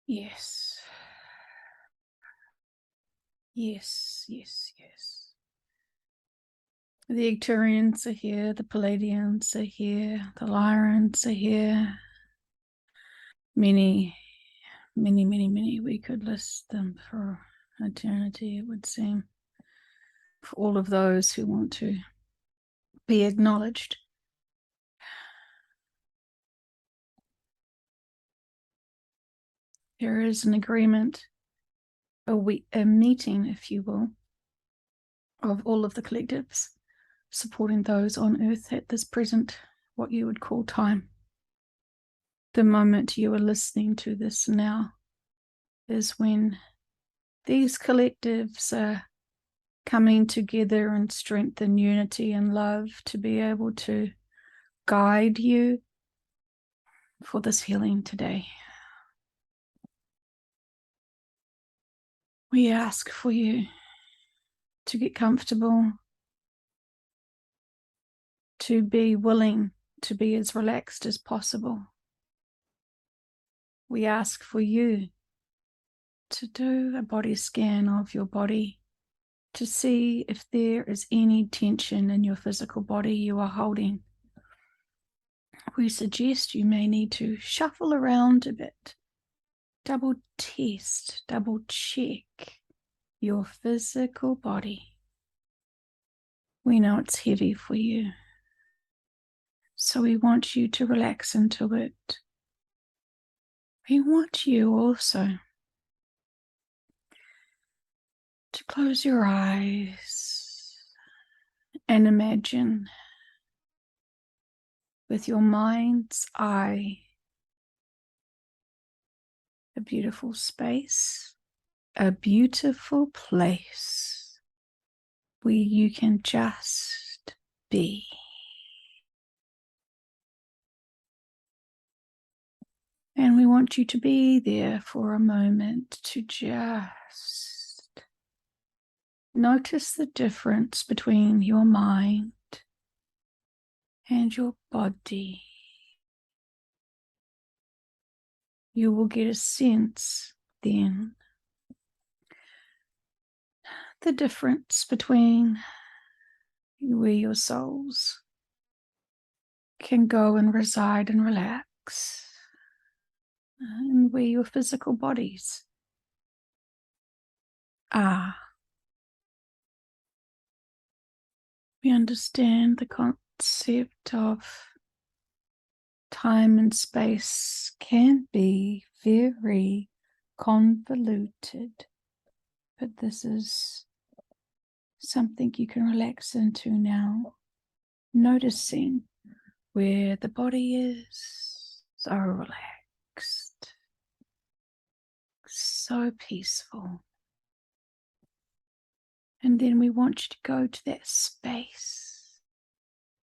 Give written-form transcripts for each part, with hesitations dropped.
Yes. Yes, yes, yes. The Icturians are here, the Palladians are here, the Lyrans are here. Many, many, many, many. We could list them for eternity, it would seem. For all of those who want to be acknowledged. There is an agreement, a meeting, if you will, of all of the collectives supporting those on Earth at this present, what you would call time. The moment you are listening to this now is when these collectives are coming together in strength and unity and love to be able to guide you for this healing today. We ask for you to get comfortable, to be willing to be as relaxed as possible. We ask for you to do a body scan of your body to see if there is any tension in your physical body you are holding. We suggest you may need to shuffle around a bit, double test, double check your physical body. We know it's heavy for you, so we want you to relax into it. We want you also to close your eyes and imagine with your mind's eye a beautiful space, a beautiful place where you can just be. And we want you to be there for a moment to just notice the difference between your mind and your body. You will get a sense then the difference between where your souls can go and reside and relax and where your physical bodies are. We understand the concept of time and space can be very convoluted, but this is something you can relax into now, noticing where the body is so relaxed, so peaceful. And then we want you to go to that space,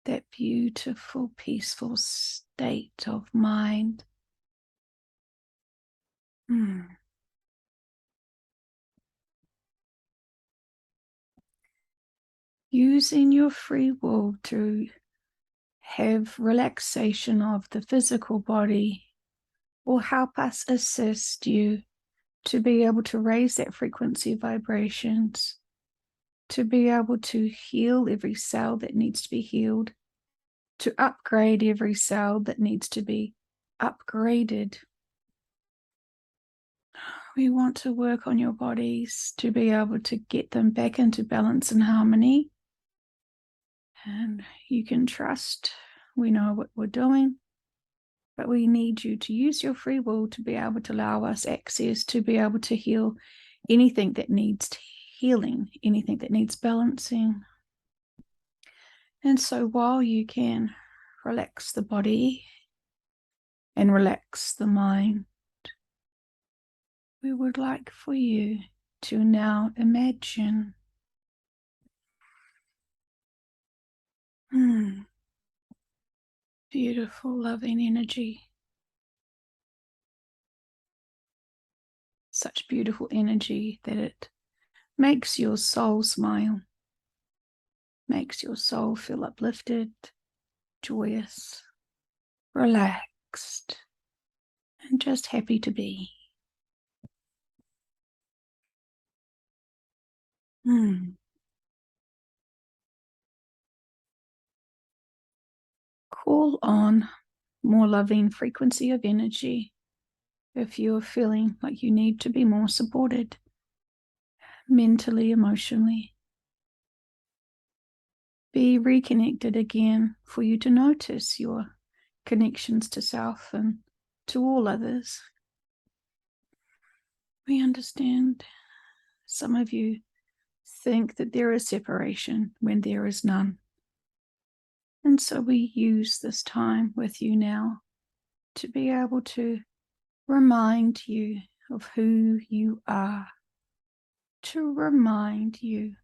that beautiful, peaceful state of mind. Using your free will to have relaxation of the physical body will help us assist you to be able to raise that frequency vibrations, to be able to heal every cell that needs to be healed, to upgrade every cell that needs to be upgraded. We want to work on your bodies to be able to get them back into balance and harmony. And you can trust we know what we're doing, but we need you to use your free will to be able to allow us access to be able to heal anything that needs healing, anything that needs balancing. And so while you can relax the body and relax the mind, we would like for you to now imagine beautiful, loving energy. Such beautiful energy that it makes your soul smile, makes your soul feel uplifted, joyous, relaxed, and just happy to be. Call on more loving frequency of energy if you're feeling like you need to be more supported mentally, emotionally. Be reconnected again for you to notice your connections to self and to all others. We understand some of you think that there is separation when there is none. And so we use this time with you now to be able to remind you of who you are, to remind you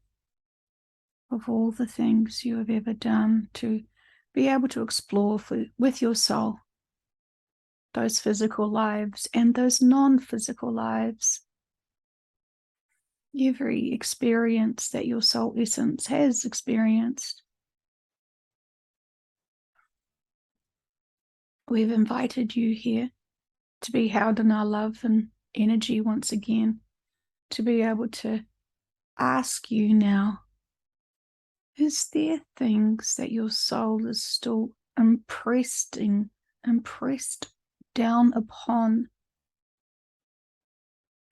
of all the things you have ever done, to be able to explore with your soul those physical lives and those non-physical lives, every experience that your soul essence has experienced. We've invited you here to be held in our love and energy once again, to be able to ask you now, is there things that your soul is still impressed down upon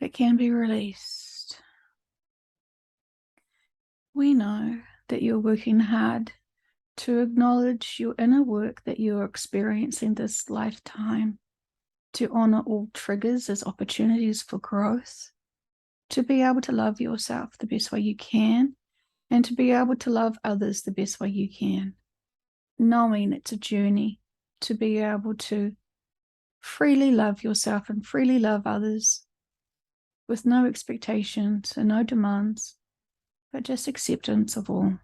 that can be released? We know that you're working hard to acknowledge your inner work that you're experiencing this lifetime, to honor all triggers as opportunities for growth, to be able to love yourself the best way you can, and to be able to love others the best way you can, knowing it's a journey to be able to freely love yourself and freely love others with no expectations and no demands, but just acceptance of all.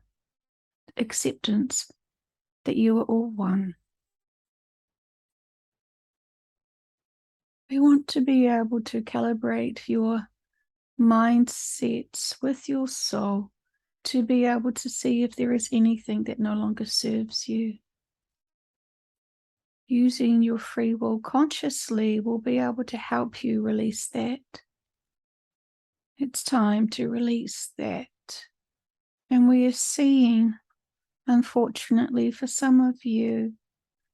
Acceptance that you are all one. We want to be able to calibrate your mindsets with your soul to be able to see if there is anything that no longer serves you. Using your free will consciously will be able to help you release that. It's time to release that. And we are seeing, unfortunately for some of you,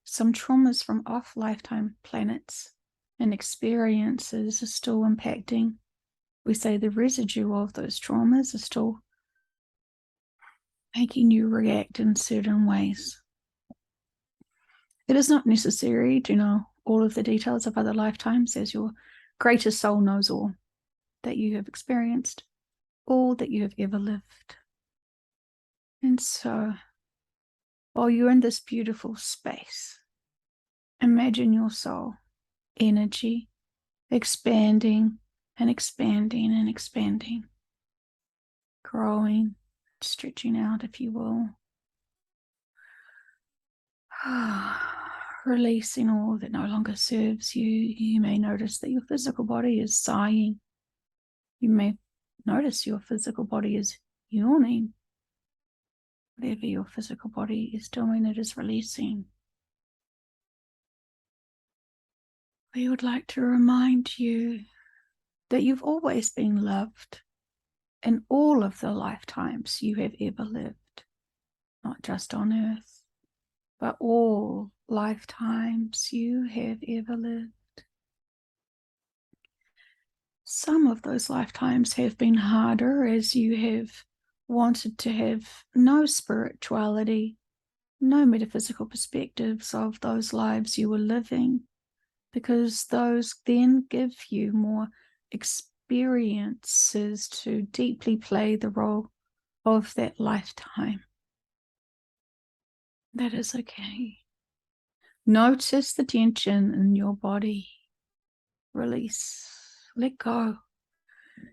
some traumas from off-lifetime planets and experiences are still impacting. We say the residue of those traumas are still making you react in certain ways. It is not necessary to know all of the details of other lifetimes, as your greater soul knows all that you have experienced, all that you have ever lived. And so, while you're in this beautiful space, imagine your soul energy expanding and expanding and expanding, growing, stretching out, if you will. Releasing all that no longer serves you. You may notice that your physical body is sighing. You may notice your physical body is yawning. Whatever your physical body is doing, it is releasing. We would like to remind you that you've always been loved in all of the lifetimes you have ever lived, not just on earth, but all lifetimes you have ever lived. Some of those lifetimes have been harder as you have wanted to have no spirituality, no metaphysical perspectives of those lives you were living, because those then give you more experiences to deeply play the role of that lifetime. That is okay. Notice the tension in your body. Release. Let go.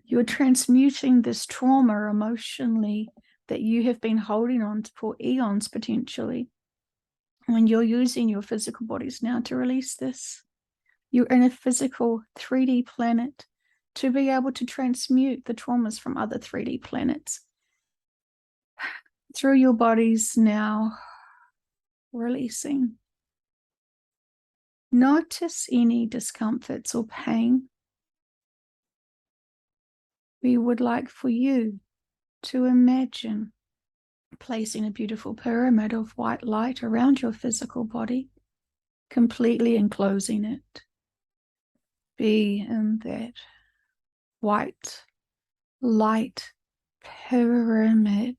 You're transmuting this trauma emotionally that you have been holding on to for eons potentially. When you're using your physical bodies now to release this, you're in a physical 3D planet to be able to transmute the traumas from other 3D planets through your bodies now, releasing. Notice any discomforts or pain. We would like for you to imagine placing a beautiful pyramid of white light around your physical body, completely enclosing it. Be in that white light pyramid.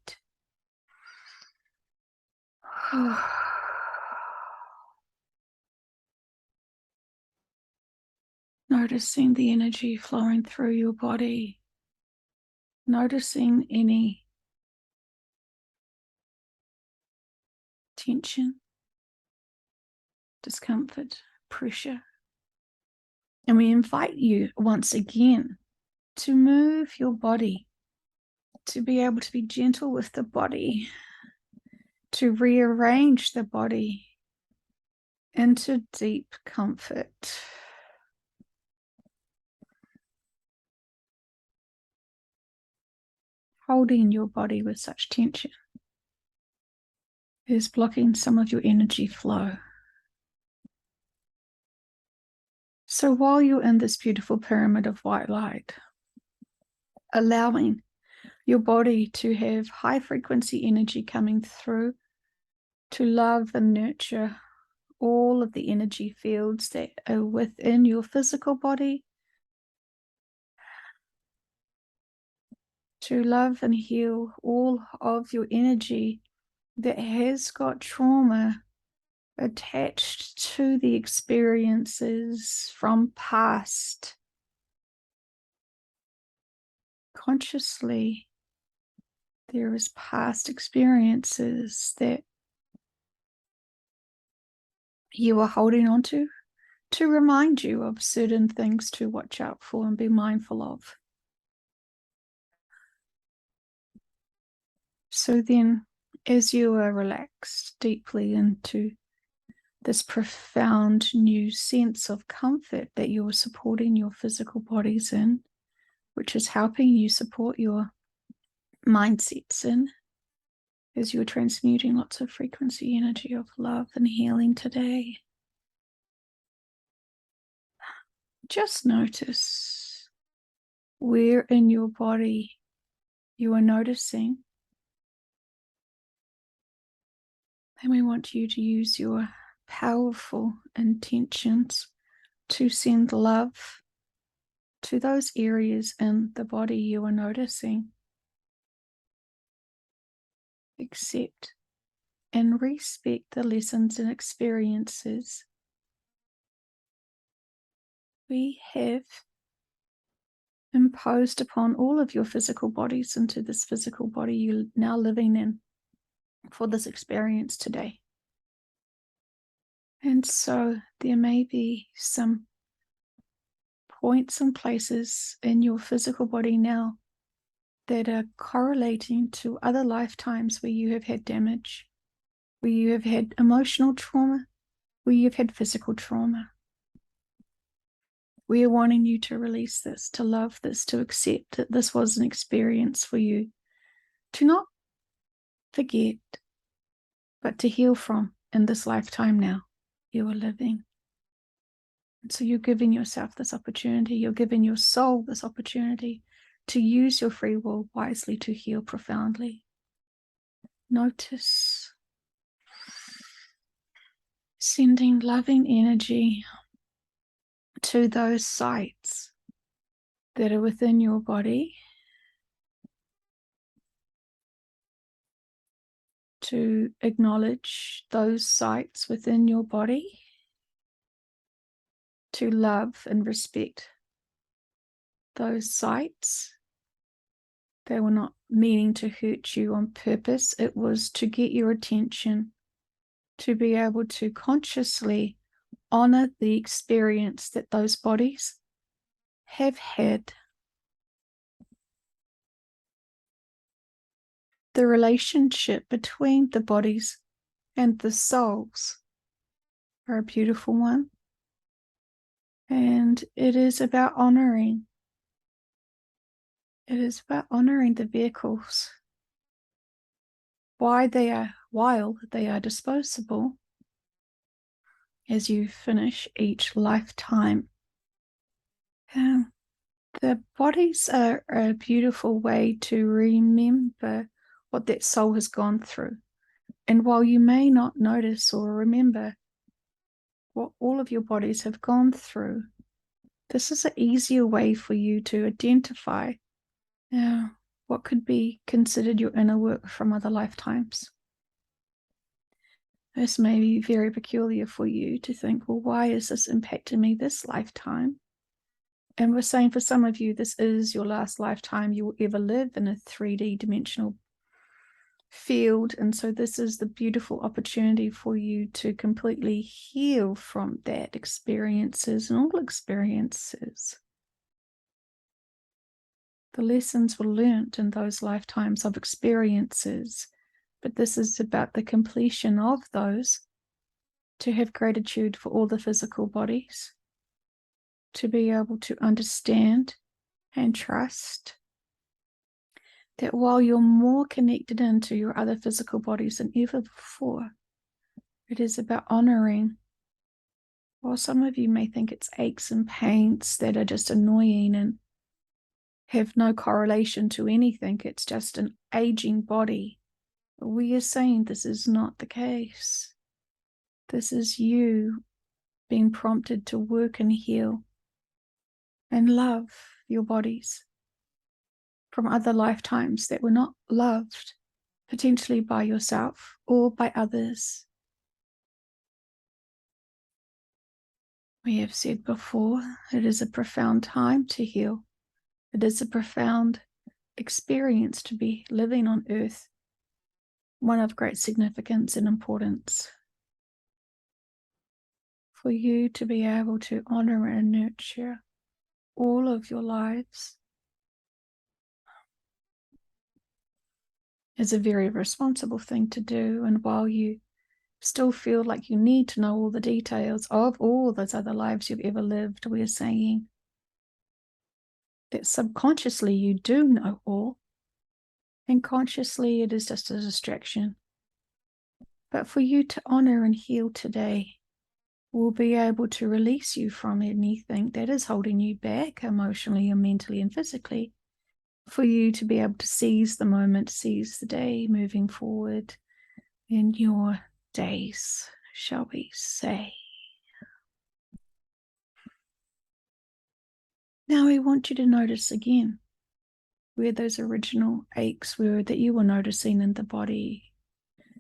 Noticing the energy flowing through your body. Noticing any tension, discomfort, pressure. And we invite you once again to move your body, to be able to be gentle with the body, to rearrange the body into deep comfort. Holding your body with such tension is blocking some of your energy flow. So while you're in this beautiful pyramid of white light, allowing your body to have high frequency energy coming through to love and nurture all of the energy fields that are within your physical body, to love and heal all of your energy that has got trauma attached to the experiences from past. Consciously, there is past experiences that you are holding on to remind you of certain things to watch out for and be mindful of. So then, as you are relaxed deeply into this profound new sense of comfort that you are supporting your physical bodies in, which is helping you support your mindsets in, as you're transmuting lots of frequency energy of love and healing today. Just notice where in your body you are noticing. And we want you to use your powerful intentions to send love to those areas in the body you are noticing. Accept and respect the lessons and experiences we have imposed upon all of your physical bodies into this physical body you're now living in for this experience today. And so there may be some points and places in your physical body now that are correlating to other lifetimes where you have had damage, where you have had emotional trauma, where you've had physical trauma. We are wanting you to release this, to love this, to accept that this was an experience for you, to not forget, but to heal from in this lifetime now you are living. And so you're giving yourself this opportunity, you're giving your soul this opportunity to use your free will wisely to heal profoundly. Notice sending loving energy to those sites that are within your body, to acknowledge those sites within your body, to love and respect those sites. They were not meaning to hurt you on purpose. It was to get your attention, to be able to consciously honor the experience that those bodies have had. The relationship between the bodies and the souls are a beautiful one. And it is about honoring. It is about honoring the vehicles. While they are disposable, as you finish each lifetime, The bodies are a beautiful way to remember what that soul has gone through. And while you may not notice or remember what all of your bodies have gone through, this is an easier way for you to identify what could be considered your inner work from other lifetimes. This may be very peculiar for you to think, well, why is this impacting me this lifetime? And we're saying for some of you, this is your last lifetime you will ever live in a 3D dimensional field. And so this is the beautiful opportunity for you to completely heal from that experiences and all experiences. The lessons were learnt in those lifetimes of experiences, but this is about the completion of those, to have gratitude for all the physical bodies, to be able to understand and trust that while you're more connected into your other physical bodies than ever before, it is about honoring. While some of you may think it's aches and pains that are just annoying and have no correlation to anything, it's just an aging body. We are saying this is not the case. This is you being prompted to work and heal and love your bodies from other lifetimes that were not loved, potentially by yourself or by others. We have said before, it is a profound time to heal. It is a profound experience to be living on earth, one of great significance and importance. For you to be able to honor and nurture all of your lives is a very responsible thing to do. And while you still feel like you need to know all the details of all those other lives you've ever lived, we're saying that subconsciously you do know all, and consciously it is just a distraction. But for you to honor and heal today will be able to release you from anything that is holding you back emotionally and mentally and physically, for you to be able to seize the moment, seize the day, moving forward in your days, shall we say. Now we want you to notice again where those original aches were that you were noticing in the body,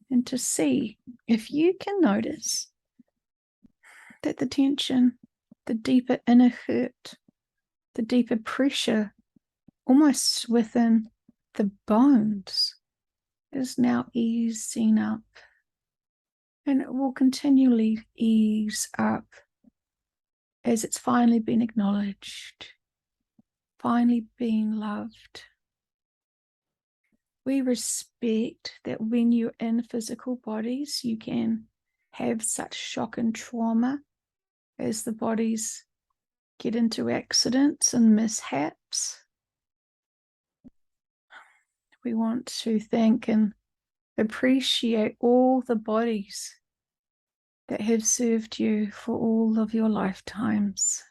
and to see if you can notice that the tension, the deeper inner hurt, the deeper pressure almost within the bones is now easing up, and it will continually ease up as it's finally been acknowledged, finally being loved. We respect that when you're in physical bodies, you can have such shock and trauma as the bodies get into accidents and mishaps. We want to thank and appreciate all the bodies that have served you for all of your lifetimes.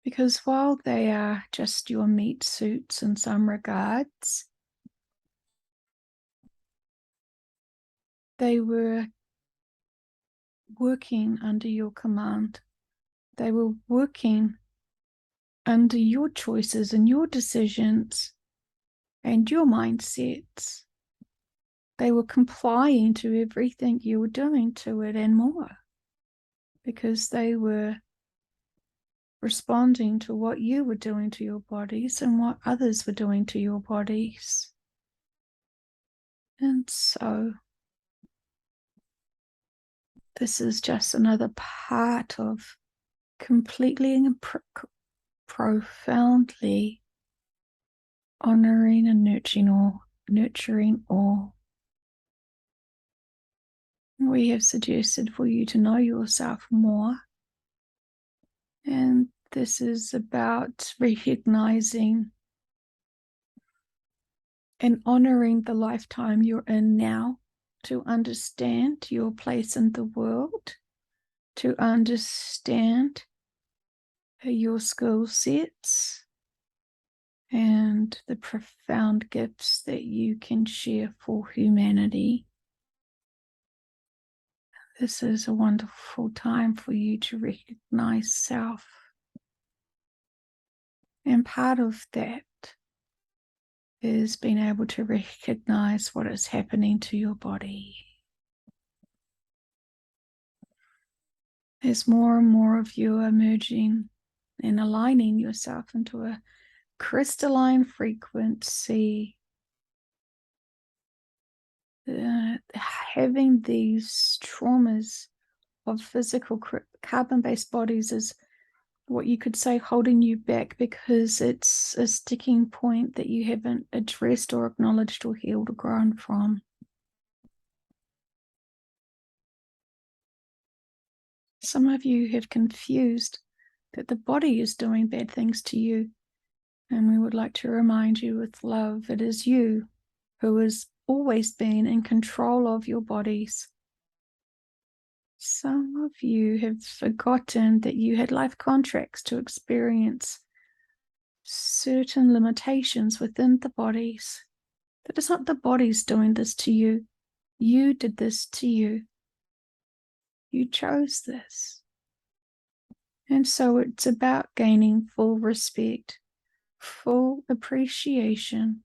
Because while they are just your meat suits in some regards, they were working under your command. They were working under your choices and your decisions and your mindsets. They were complying to everything you were doing to it and more, because they were responding to what you were doing to your bodies and what others were doing to your bodies. And so this is just another part of completely and profoundly honoring and nurturing all. We have suggested for you to know yourself more, and this is about recognizing and honoring the lifetime you're in now, to understand your place in the world, to understand your skill sets and the profound gifts that you can share for humanity. This is a wonderful time for you to recognize self. And part of that is being able to recognize what is happening to your body. As more and more of you are merging and aligning yourself into a crystalline frequency, having these traumas of physical carbon-based bodies is what you could say holding you back, because it's a sticking point that you haven't addressed or acknowledged or healed or grown from. Some of you have confused that the body is doing bad things to you, and we would like to remind you with love, it is you who has always been in control of your bodies. Some of you have forgotten that you had life contracts to experience certain limitations within the bodies. That is not the bodies doing this to you. You did this to you. You chose this. And so it's about gaining full respect, full appreciation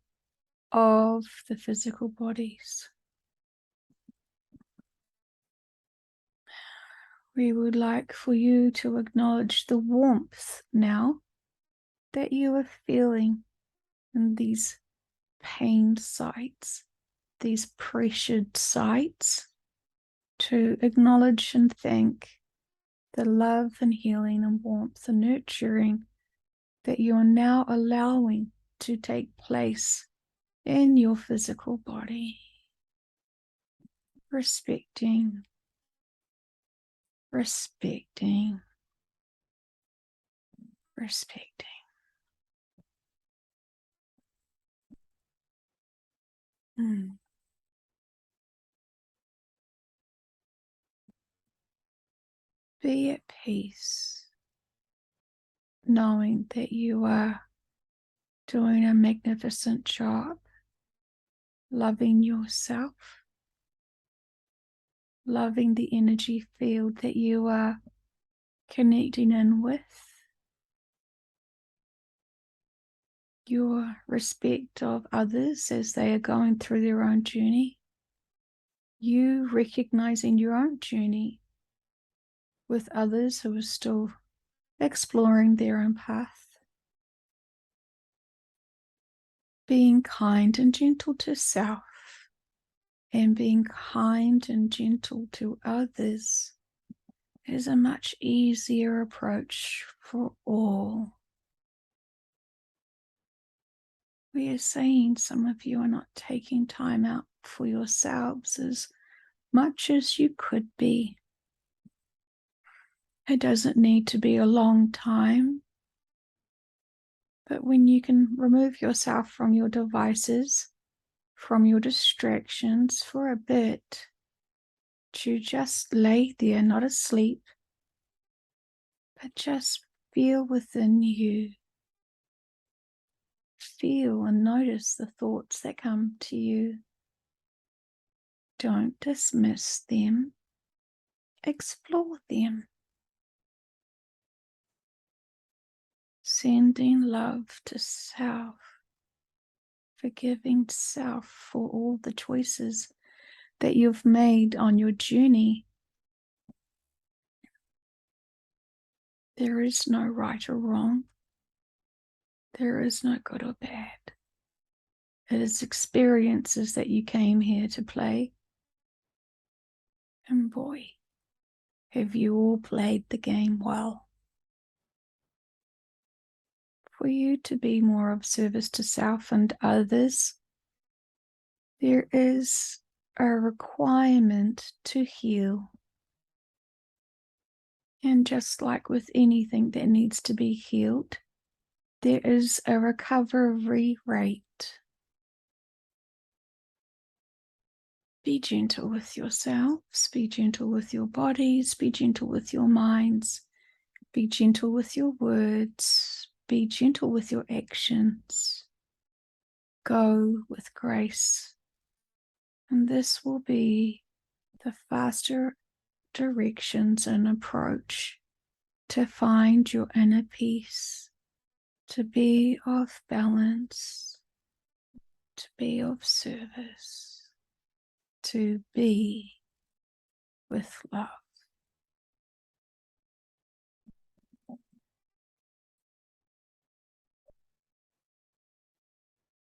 of the physical bodies. We would like for you to acknowledge the warmth now that you are feeling in these pained sites, these pressured sites, to acknowledge and thank the love and healing and warmth and nurturing that you are now allowing to take place in your physical body. Respecting, respecting, respecting. Be at peace, knowing that you are doing a magnificent job, loving yourself, loving the energy field that you are connecting in with, your respect of others as they are going through their own journey, you recognizing your own journey with others who are still exploring their own path, being kind and gentle to self, and being kind and gentle to others is a much easier approach for all. We are saying some of you are not taking time out for yourselves as much as you could be. It doesn't need to be a long time, but when you can remove yourself from your devices, from your distractions for a bit, to just lay there, not asleep, but just feel within you. Feel and notice the thoughts that come to you. Don't dismiss them. Explore them. Sending love to self. Forgiving self for all the choices that you've made on your journey. There is no right or wrong. There is no good or bad. It is experiences that you came here to play. And boy, have you all played the game well. For you to be more of service to self and others, there is a requirement to heal. And just like with anything that needs to be healed, there is a recovery rate. Be gentle with yourselves, be gentle with your bodies, be gentle with your minds, Be gentle with your words. Be gentle with your actions. Go with grace. And this will be the faster directions and approach to find your inner peace, to be of balance, to be of service, to be with love.